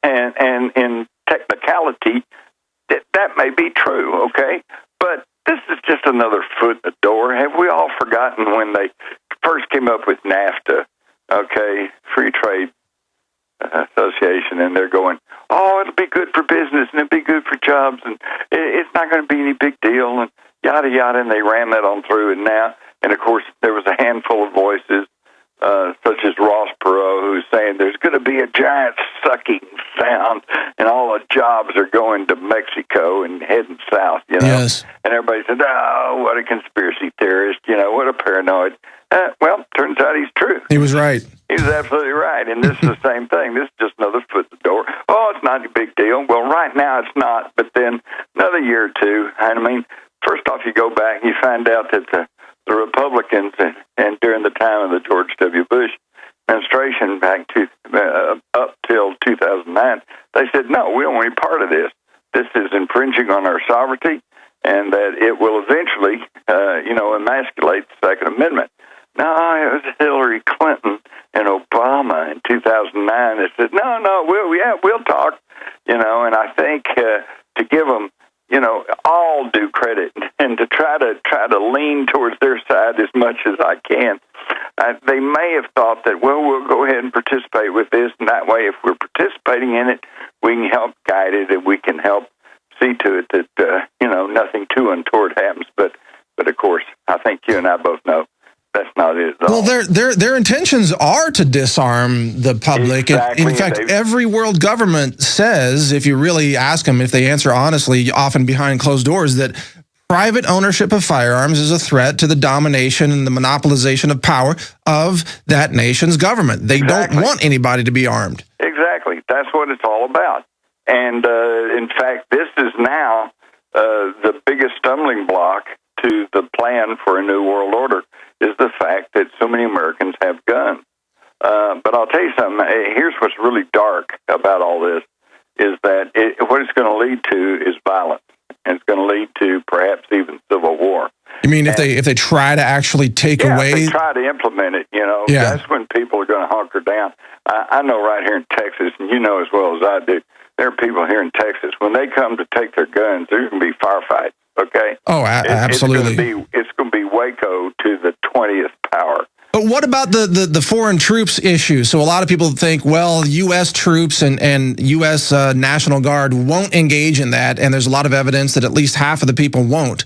And in technicality, that may be true, okay? But this is just another foot in the door. Have we all forgotten when they first came up with NAFTA, okay, Free Trade Association, and they're going, oh, it'll be good for business, and it'll be good for jobs, and it's not going to be any big deal, and yada, yada, and they ran that on through, and of course, there was a handful of voices, such as Ross Perot, who's saying there's going to be a giant sucking sound, and all the jobs are going to Mexico and heading south, Yes. And everybody said, oh, what a conspiracy theorist, what a paranoid. Well, turns out he's true. He was right. He was absolutely right, and this is the same thing. This is just another foot in the door. Oh, it's not a big deal. Well, right now it's not, but then another year or two, I mean, first off, you go back and you find out that the Republicans, and during the time of the George W. Bush administration back to up till 2009, they said, no, we don't want any part of this. This is infringing on our sovereignty, and that it will eventually, emasculate the Second Amendment. No, it was Hillary Clinton and Obama in 2009 that said, no, we'll talk, and I think to give them, all due credit and to try to lean towards their side as much as I can. They may have thought that, well, we'll go ahead and participate with this, and that way, if we're participating in it, we can help guide it, and we can help see to it that nothing too untoward happens. But of course, I think you and I both know that's not it at all. Well, their intentions are to disarm the public. Exactly. In fact, every world government says, if you really ask them, if they answer honestly, often behind closed doors, that private ownership of firearms is a threat to the domination and the monopolization of power of that nation's government. They don't want anybody to be armed. Exactly. That's what it's all about. And in fact, this is now the biggest stumbling block to the plan for a new world order, is the fact that so many Americans have guns. But I'll tell you something. Here's what's really dark about all this, is that what it's going to lead to is violence. And it's going to lead to perhaps even civil war. You mean if they try to actually take away? If they try to implement it, that's when people are going to hunker down. I know right here in Texas, and you know as well as I do, there are people here in Texas, when they come to take their guns, there's going to be firefights, okay? Oh, absolutely. It's going to be Waco to the 20th power. But what about the foreign troops issue? So a lot of people think, well, U.S. troops and U.S. National Guard won't engage in that, and there's a lot of evidence that at least half of the people won't.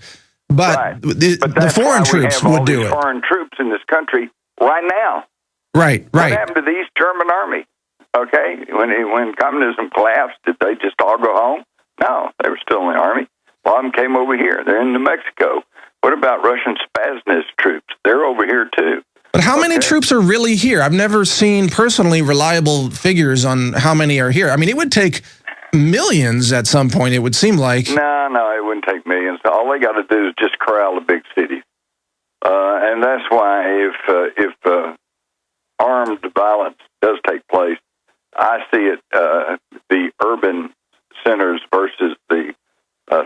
But the foreign troops would do it. Foreign troops in this country right now. Right. What happened to the East German army? Okay, when communism collapsed, did they just all go home? No, they were still in the army. A lot of them came over here. They're in New Mexico. What about Russian Spasnist troops? They're over here too. But how many troops are really here? I've never seen personally reliable figures on how many are here. I mean, it would take millions at some point, it would seem like. No, it wouldn't take millions. All they got to do is just corral the big cities. And that's why if armed violence does take place, I see it, the urban centers versus the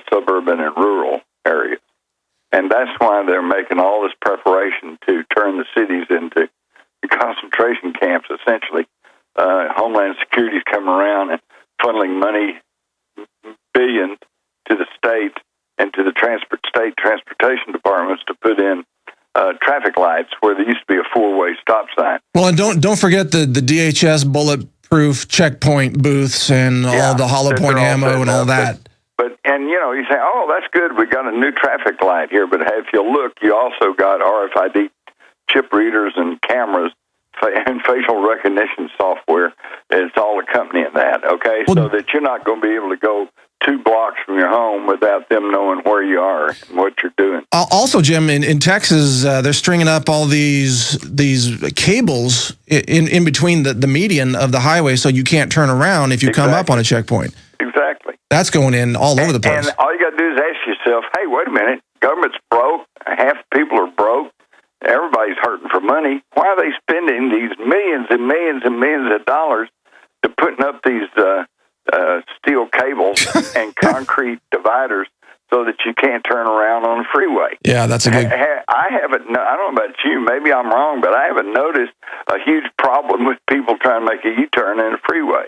suburban and rural areas. And that's why they're making all this preparation to turn the cities into concentration camps, essentially. Homeland Security's coming around and funneling money, billions, to the state and to the state transportation departments to put in traffic lights where there used to be a four-way stop sign. Well, and don't forget the DHS bulletproof checkpoint booths and all the hollow point ammo and all that. And you say, oh, that's good. We got a new traffic light here. But if you look, you also got RFID chip readers and cameras and facial recognition software. It's all accompanying that, okay? So that you're not going to be able to go 2 blocks from your home without them knowing where you are and what you're doing. Also, Jim, in Texas, they're stringing up all these cables in between the median of the highway so you can't turn around if you come up on a checkpoint. Exactly. That's going in all over the place. And all you got to do is ask yourself, hey, wait a minute, government's broke, half the people are broke, everybody's hurting for money. Why are they spending these millions and millions and millions of dollars to putting up these steel cables and concrete dividers so that you can't turn around on the freeway. Yeah, that's a good... I haven't, I don't know about you, maybe I'm wrong, but I haven't noticed a huge problem with people trying to make a U-turn in the freeway.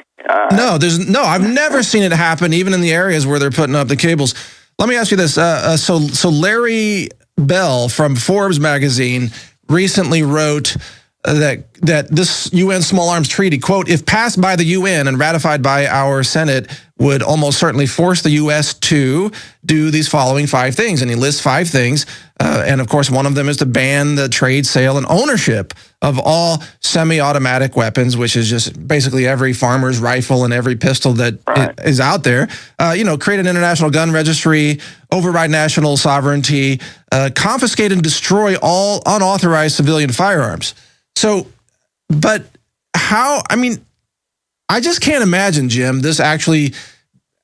No, I've never seen it happen, even in the areas where they're putting up the cables. Let me ask you this. So Larry Bell from Forbes magazine recently wrote that this UN Small Arms Treaty, quote, if passed by the UN and ratified by our Senate, would almost certainly force the U.S. to do these following 5 things. And he lists 5 things. And, of course, one of them is to ban the trade, sale, and ownership of all semi-automatic weapons, which is just basically every farmer's rifle and every pistol that is out there. Create an international gun registry, override national sovereignty, confiscate and destroy all unauthorized civilian firearms. So, but how, I just can't imagine, Jim, this actually,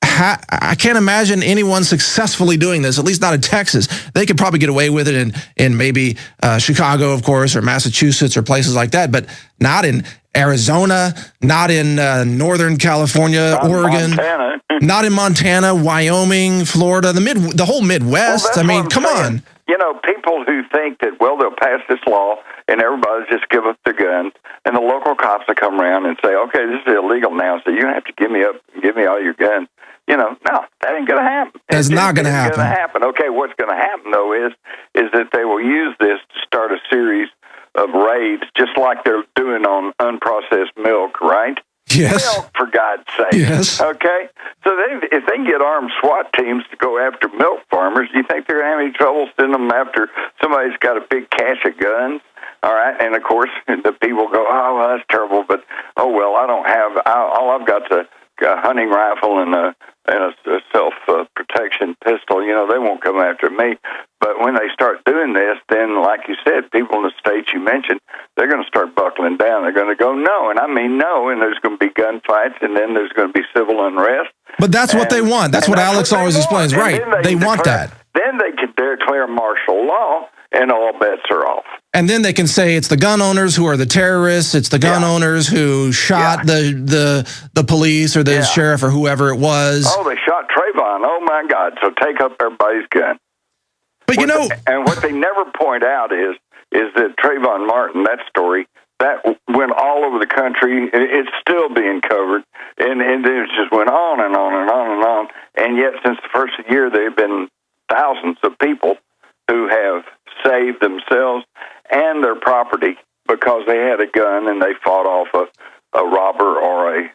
I can't imagine anyone successfully doing this, at least not in Texas. They could probably get away with it in maybe Chicago, of course, or Massachusetts or places like that, but not in Arizona, not in Northern California, not Oregon, Montana. Not in Montana, Wyoming, Florida, the whole Midwest. Well, come on. People who think that, they'll pass this law and everybody just give up their guns, and the local cops will come around and say, okay, this is illegal now, so you have to give me all your guns. No, that ain't going to happen. That's not going to happen. Okay, what's going to happen, though, is that they will use this to start a series of raids, just like they're doing on unprocessed milk, right? Yes. Milk, for God's sake. Yes. Okay? So if they can get armed SWAT teams to go after milk farmers, do you think they're going to have any trouble sending them after somebody's got a big cache of guns? All right, and of course, the people go, oh, well, that's terrible, but, I don't have, all I've got is a hunting rifle and a self-protection pistol. They won't come after me. But when they start doing this, then, like you said, people in the states you mentioned, they're going to start buckling down. They're going to go, no, and I mean no, and there's going to be gunfights, and then there's going to be civil unrest. But that's what they want. That's what Alex always explains. Right, they want that. Then they can declare martial law, and all bets are off. And then they can say it's the gun owners who are the terrorists. It's the gun owners who shot the police or the sheriff or whoever it was. Oh, they shot Trayvon. Oh, my God. So take up everybody's gun. But, and what they never point out is that Trayvon Martin, that story, that went all over the country. It's still being covered. And it just went on and on and on and on. And yet, since the first of the year, there have been thousands of people who have saved themselves and their property because they had a gun and they fought off a robber or an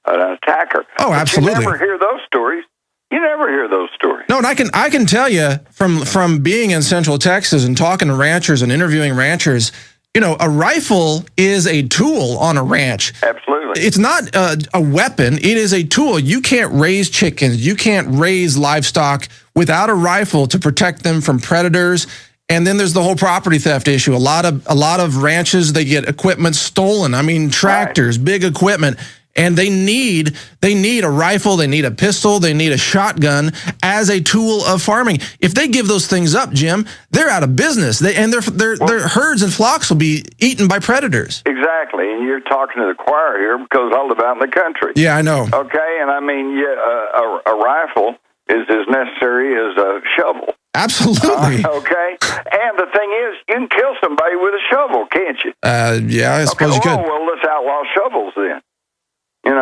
attacker. Oh, absolutely. But you never hear those stories. No, and I can tell you from being in Central Texas and talking to ranchers and interviewing ranchers, a rifle is a tool on a ranch. Absolutely. It's not a weapon. It is a tool. You can't raise chickens. You can't raise livestock without a rifle to protect them from predators. And then there's the whole property theft issue. A lot of ranches, they get equipment stolen. Tractors, big equipment. And they need a rifle, they need a pistol, they need a shotgun as a tool of farming. If they give those things up, Jim, they're out of business. Their herds and flocks will be eaten by predators. Exactly, and you're talking to the choir here because I live out in the country. Yeah, I know. Okay, and a rifle is as necessary as a shovel. Absolutely. Okay, and the thing is, you can kill somebody with a shovel, can't you? Yeah, I suppose you could. Well, let's outlaw shovels then.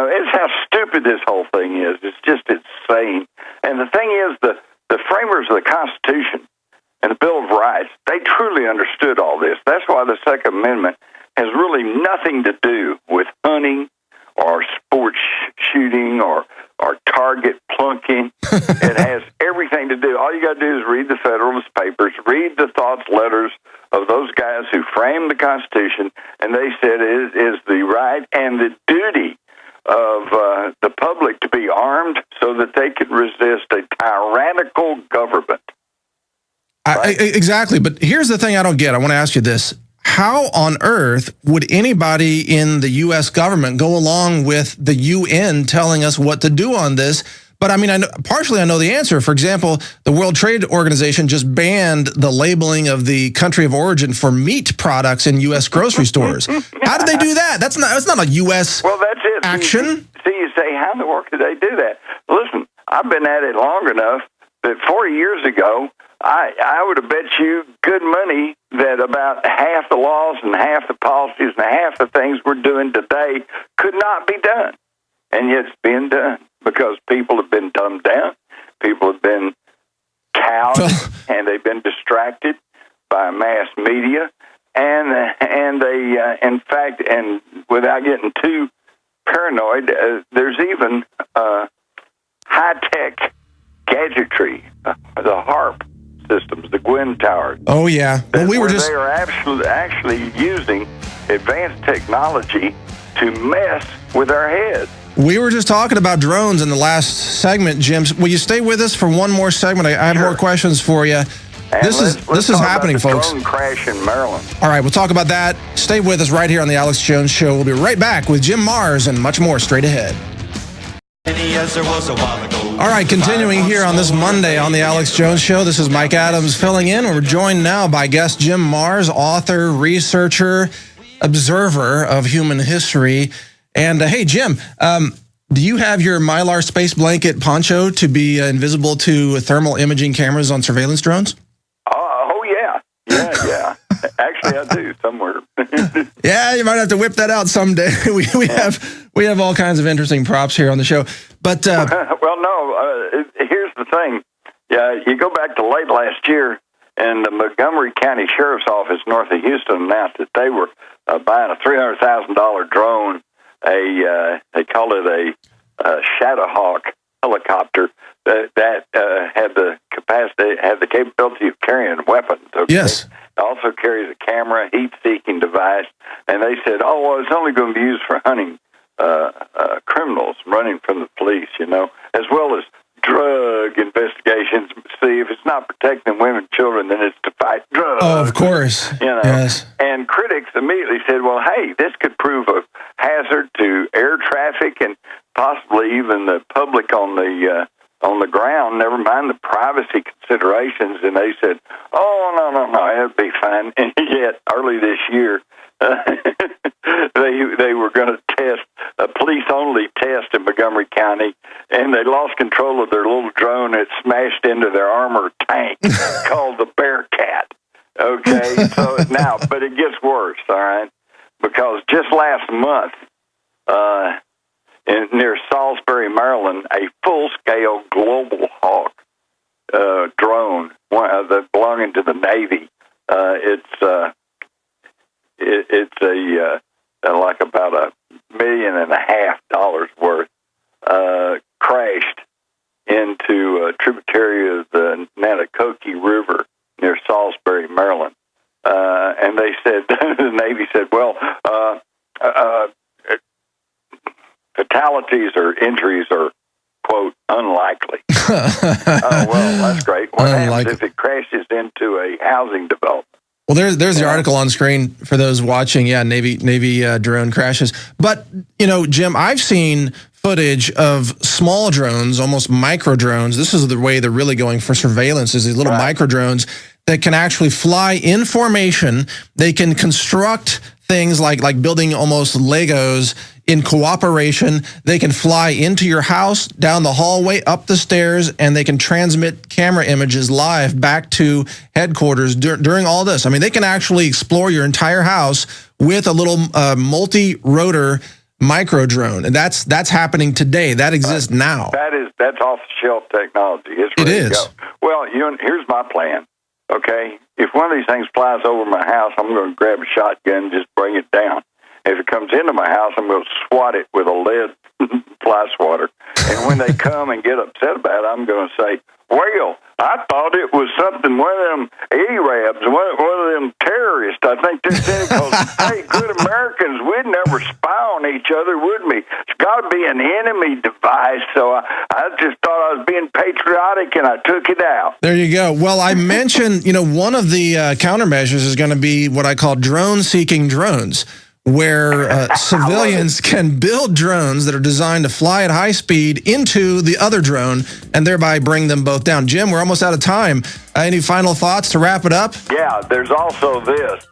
It's how stupid this whole thing is. It's just insane. And the thing is, the framers of the Constitution and the Bill of Rights, they truly understood all this. That's why the Second Amendment has really nothing to do with hunting or sports shooting or target plunking. It has everything to do. All you got to do is read the Federalist Papers, read the thoughts letters of those guys who framed the Constitution, and they said it is the right and the duty of the public to be armed so that they could resist a tyrannical government. Right? Exactly. But here's the thing I don't get. I want to ask you this. How on earth would anybody in the U.S. government go along with the UN telling us what to do on this? But I know the answer. For example, the World Trade Organization just banned the labeling of the country of origin for meat products in U.S. grocery stores. How did they do that? That's not a U.S. That's it. action. See, you say, how in the world did they do that? Listen, I've been at it long enough that 40 years ago, I would have bet you good money that about half the laws and half the policies and half the things we're doing today could not be done. And yet it's being done because people have been dumbed down. People have been cowed, and they've been distracted by mass media. And they, in fact, and without getting too paranoid, there's even high-tech gadgetry, the HARP systems, the Gwyn towers. Oh, yeah. Well, we were just... They are actually using advanced technology to mess with our heads. We were just talking about drones in the last segment, Jim. Will you stay with us for one more segment? I have more questions for you. And this is happening, folks. Drone crash in Maryland. All right, we'll talk about that. Stay with us right here on the Alex Jones Show. We'll be right back with Jim Marrs and much more straight ahead. All right, continuing here on this Monday on the Alex Jones Show. This is Mike Adams filling in. We're joined now by guest Jim Marrs, author, researcher, observer of human history. And hey, Jim, do you have your Mylar space blanket poncho to be invisible to thermal imaging cameras on surveillance drones? Oh, yeah. Yeah. Actually, I do somewhere. Yeah, you might have to whip that out someday. We have all kinds of interesting props here on the show. But well, no. Here's the thing. Yeah, you go back to late last year, and the Montgomery County Sheriff's Office north of Houston announced that they were buying a $300,000 drone. They call it a Shadowhawk helicopter that had the capacity, had the capability of carrying weapons. Okay? Yes. It also carries a camera, heat-seeking device, and they said, "Oh, well, it's only going to be used for hunting criminals running from the police, as well as drug investigations. See, if it's not protecting women and children, then it's to fight drugs." Oh, of course. Yes. And critics immediately said, "Well, hey, this could prove a hazard to air traffic and possibly even the public on the ground, never mind the privacy considerations." And they said, "Oh, no, it'll be fine." And yet, early this year, they were going to test a police-only test in Montgomery County, and they lost control of their little drone. It smashed into their armored tank called the Bearcat. Okay, so now, but it gets worse, all right, because just last month, near Salisbury, Maryland, a full-scale Global Hawk drone that belonging to the Navy. It's like about $1.5 million worth. Crashed into a tributary of the Nanticoke River near Salisbury, Maryland. And they said, the Navy said, well, fatalities or injuries are, quote, unlikely. Well, that's great. What happens if it crashes into a housing development? Well, there's the article on screen for those watching. Yeah, Navy drone crashes. But, Jim, I've seen footage of small drones, almost micro drones. This is the way they're really going for surveillance, is these little micro drones that can actually fly in formation. They can construct things like building almost Legos in cooperation. They can fly into your house, down the hallway, up the stairs, and they can transmit camera images live back to headquarters during all this. I mean, they can actually explore your entire house with a little multi-rotor micro drone, and that's happening today. That exists now. That's off-the-shelf technology. It's ready to go. Well, here's my plan. Okay, if one of these things flies over my house, I'm going to grab a shotgun and just bring it down. If it comes into my house, I'm going to swat it with a lead fly swatter. And when they come and get upset about it, I'm going to say, "Well, I thought it was something, one of them Arabs, one of them terrorists. I think they're saying, hey, good Americans, we'd never spy on each other, would we? It's got to be an enemy device." So I just thought I was being patriotic, and I took it out. There you go. Well, I mentioned, one of the countermeasures is going to be what I call drone-seeking drones, where civilians can build drones that are designed to fly at high speed into the other drone and thereby bring them both down. Jim, we're almost out of time. Any final thoughts to wrap it up? Yeah, there's also this.